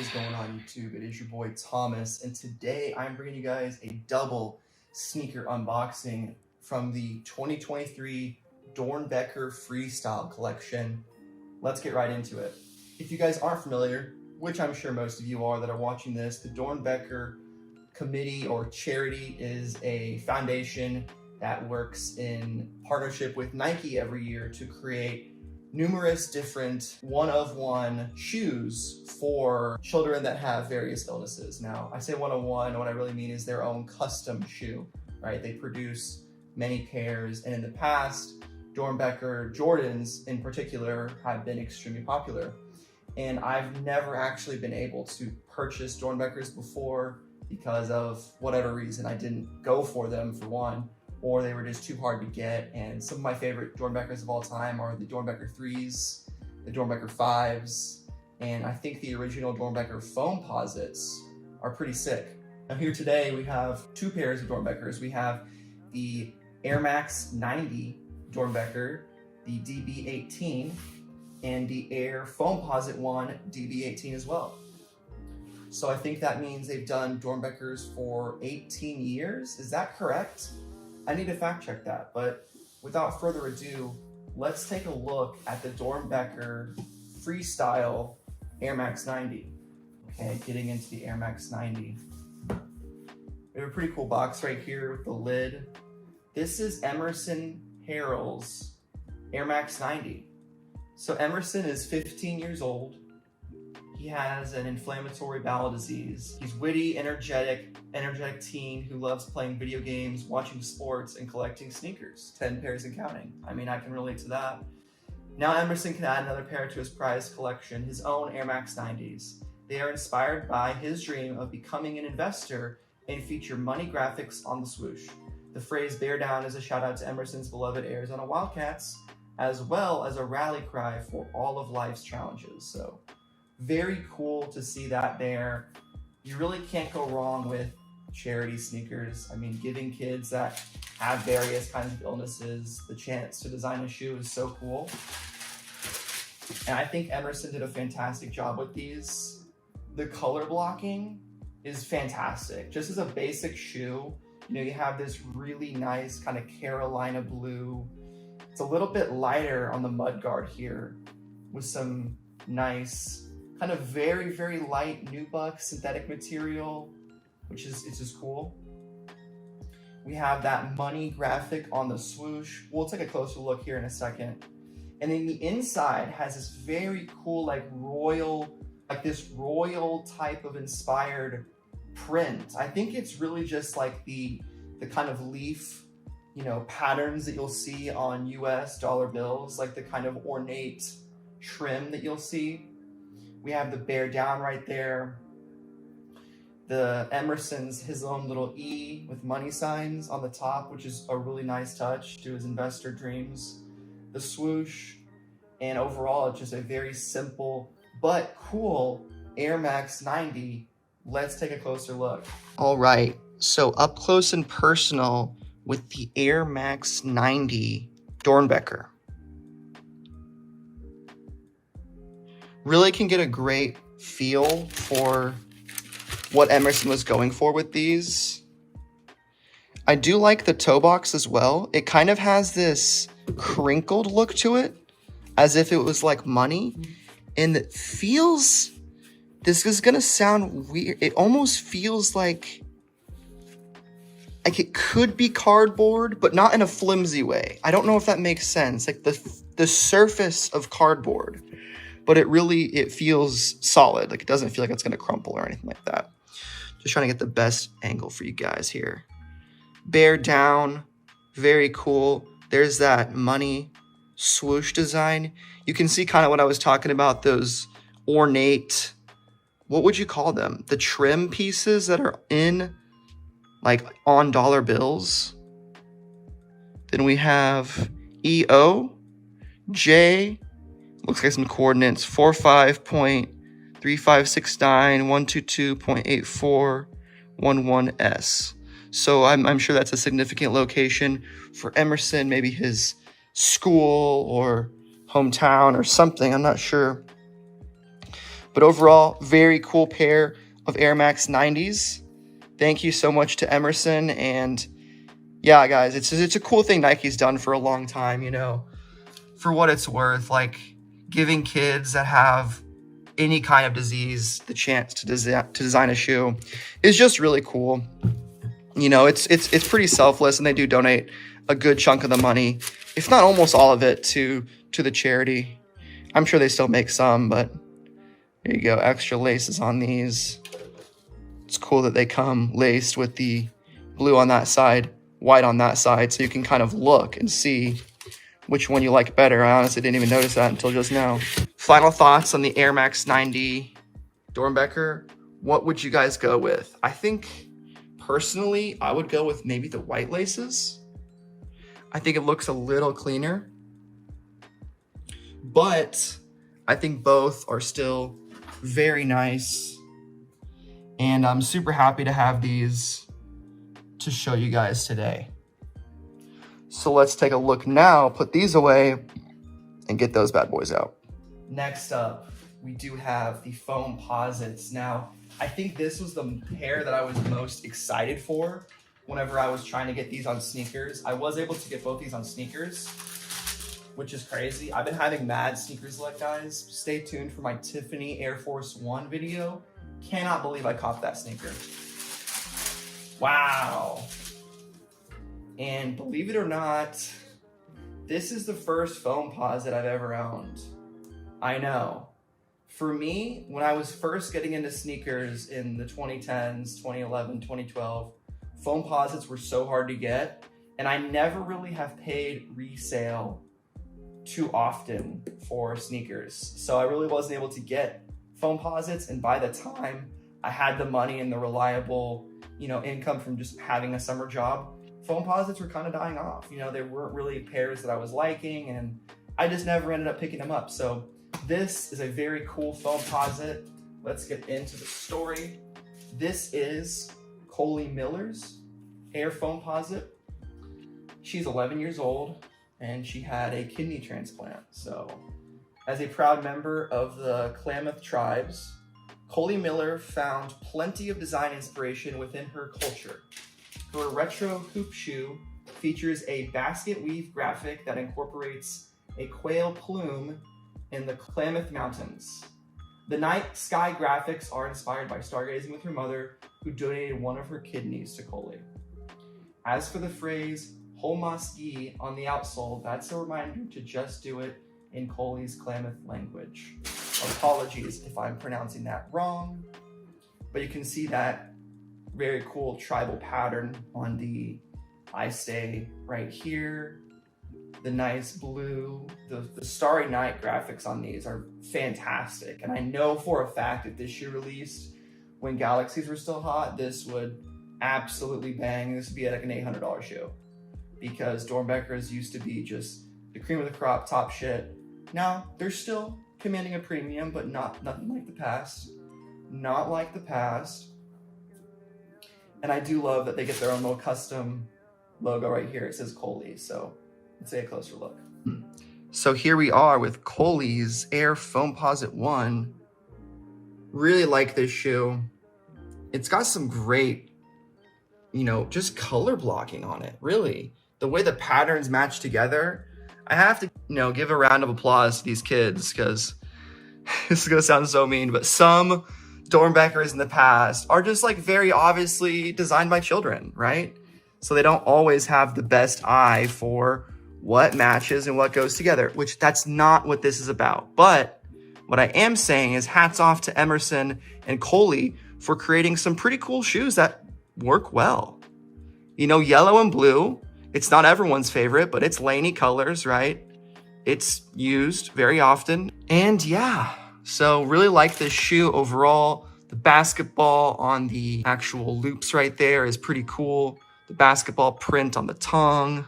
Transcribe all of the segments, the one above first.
is going on YouTube? It is your boy Thomas, and today I'm bringing you guys a double sneaker unboxing from the 2023 Doernbecher Freestyle collection. Let's get right into it. If you guys aren't familiar, which I'm sure most of you are that are watching this, the Doernbecher Committee or charity is a foundation that works in partnership with Nike every year to create numerous different one-of-one shoes for children that have various illnesses. Now, I say one-of-one, what I really mean is their own custom shoe, right? They produce many pairs, and in the past, Doernbecher Jordans in particular have been extremely popular. And I've never actually been able to purchase Doernbechers before because of whatever reason. I didn't go for them, for one, or they were just too hard to get. And some of my favorite Doernbechers of all time are the Doernbecher 3s, the Doernbecher 5s, and I think the original Doernbecher Foamposites are pretty sick. Now here today we have two pairs of Doernbechers. We have the Air Max 90 Doernbecher, the DB18, and the Air Foamposite 1 DB18 as well. So I think that means they've done Doernbechers for 18 years. Is that correct? I need to fact check that, but without further ado, let's take a look at the Doernbecher Freestyle Air Max 90. Okay, getting into the Air Max 90. We have a pretty cool box right here with the lid. This is Emerson Harrell's Air Max 90. So Emerson is 15 years old. He has an inflammatory bowel disease. He's witty, energetic teen who loves playing video games, watching sports, and collecting sneakers, 10 pairs and counting. I mean, I can relate to that. Now Emerson can add another pair to his prized collection, his own Air Max 90s. They are inspired by his dream of becoming an investor and feature money graphics on the swoosh. The phrase "bear down" is a shout out to Emerson's beloved Arizona Wildcats, as well as a rally cry for all of life's challenges. So very cool to see that there. You really can't go wrong with charity sneakers. I mean, giving kids that have various kinds of illnesses the chance to design a shoe is so cool. And I think Emerson did a fantastic job with these. The color blocking is fantastic. Just as a basic shoe, you know, you have this really nice kind of Carolina blue. It's a little bit lighter on the mudguard here with some nice kind of very, very light nubuck synthetic material, which is, it's just cool. We have that money graphic on the swoosh. We'll take a closer look here in a second. And then the inside has this very cool, like this royal type of inspired print. I think it's really just like the kind of leaf, you know, patterns that you'll see on US dollar bills, like the kind of ornate trim that you'll see. We have the bear down right there. The Emerson's his own little E with money signs on the top, which is a really nice touch to his investor dreams. The swoosh, and overall it's just a very simple but cool Air Max 90. Let's take a closer look. All right, so up close and personal with the Air Max 90 Doernbecher. Really can get a great feel for what Emerson was going for with these. I do like the toe box as well. It kind of has this crinkled look to it, as if it was like money. And it feels, this is gonna sound weird, it almost feels like it could be cardboard, but not in a flimsy way. I don't know if that makes sense. Like the surface of cardboard, but it feels solid. Like it doesn't feel like it's gonna crumple or anything like that. Just trying to get the best angle for you guys here. Bear down, very cool. There's that money swoosh design. You can see kind of what I was talking about, those ornate, what would you call them? The trim pieces that are in, like on dollar bills. Then we have EO, J, looks like some coordinates, 45.3569, 122.8411S. So I'm sure that's a significant location for Emerson, maybe his school or hometown or something, I'm not sure. But overall, very cool pair of Air Max 90s. Thank you so much to Emerson. And yeah, guys, it's a cool thing Nike's done for a long time, you know, for what it's worth, like giving kids that have any kind of disease the chance to design a shoe is just really cool. You know, it's pretty selfless, and they do donate a good chunk of the money, if not almost all of it, to the charity. I'm sure they still make some, but there you go, extra laces on these. It's cool that they come laced with the blue on that side, white on that side, so you can kind of look and see which one you like better. I honestly didn't even notice that until just now. Final thoughts on the Air Max 90 Doernbecher. What would you guys go with? I think, personally, I would go with maybe the white laces. I think it looks a little cleaner. But I think both are still very nice. And I'm super happy to have these to show you guys today. So let's take a look now, put these away, and get those bad boys out. Next up, we do have the Foamposites. Now, I think this was the pair that I was most excited for whenever I was trying to get these on sneakers. I was able to get both these on sneakers, which is crazy. I've been having mad sneakers luck, guys. Stay tuned for my Tiffany Air Force One video. Cannot believe I copped that sneaker. Wow. And believe it or not, this is the first Foamposite I've ever owned. I know. For me, when I was first getting into sneakers in the 2010s, 2011, 2012, Foamposites were so hard to get, and I never really have paid resale too often for sneakers. So I really wasn't able to get Foamposites, and by the time I had the money and the reliable, you know, income from just having a summer job, Foamposites were kind of dying off. You know, they weren't really pairs that I was liking, and I just never ended up picking them up. So this is a very cool Foamposite. Let's get into the story. This is Coley Miller's Air Foamposite. She's 11 years old, and she had a kidney transplant. So as a proud member of the Klamath tribes, Coley Miller found plenty of design inspiration within her culture. Her retro hoop shoe features a basket weave graphic that incorporates a quail plume in the Klamath Mountains. The night sky graphics are inspired by stargazing with her mother, who donated one of her kidneys to Coley. As for the phrase Holmaski on the outsole, that's a reminder to just do it in Coley's Klamath language. Apologies if I'm pronouncing that wrong, but you can see that very cool tribal pattern on the I stay right here. The nice blue, the Starry Night graphics on these are fantastic. And I know for a fact if this shoe released when galaxies were still hot, this would absolutely bang. This would be like an $800 shoe, because Doernbechers used to be just the cream of the crop, top shit. Now, they're still commanding a premium, but nothing like the past. Not like the past. And I do love that they get their own little custom logo right here. It says Coley, so let's take a closer look. So here we are with Coley's Air Foamposite 1. Really like this shoe. It's got some great, you know, just color blocking on it, really. The way the patterns match together, I have to, you know, give a round of applause to these kids, because this is gonna sound so mean, but some Doernbechers in the past are just like very obviously designed by children, right? So they don't always have the best eye for what matches and what goes together, which that's not what this is about. But what I am saying is hats off to Emerson and Coley for creating some pretty cool shoes that work well. You know, yellow and blue, it's not everyone's favorite, but it's laney colors, right? It's used very often. And yeah, so really like this shoe overall. The basketball on the actual loops right there is pretty cool. The basketball print on the tongue.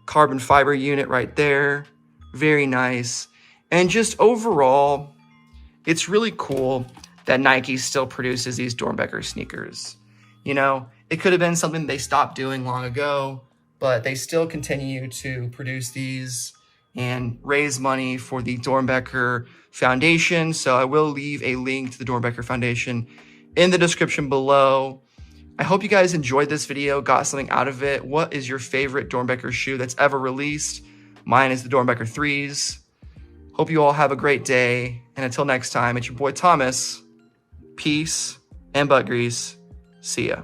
Carbon fiber unit right there. Very nice. And just overall, it's really cool that Nike still produces these Doernbecher sneakers. You know, it could have been something they stopped doing long ago, but they still continue to produce these. and raise money for the Doernbecher Foundation. So I will leave a link to the Doernbecher Foundation in the description below. I hope you guys enjoyed this video, got something out of it. What is your favorite Doernbecher shoe that's ever released? Mine is the Doernbecher 3s. Hope you all have a great day. And until next time, it's your boy Thomas. Peace and butt grease. See ya.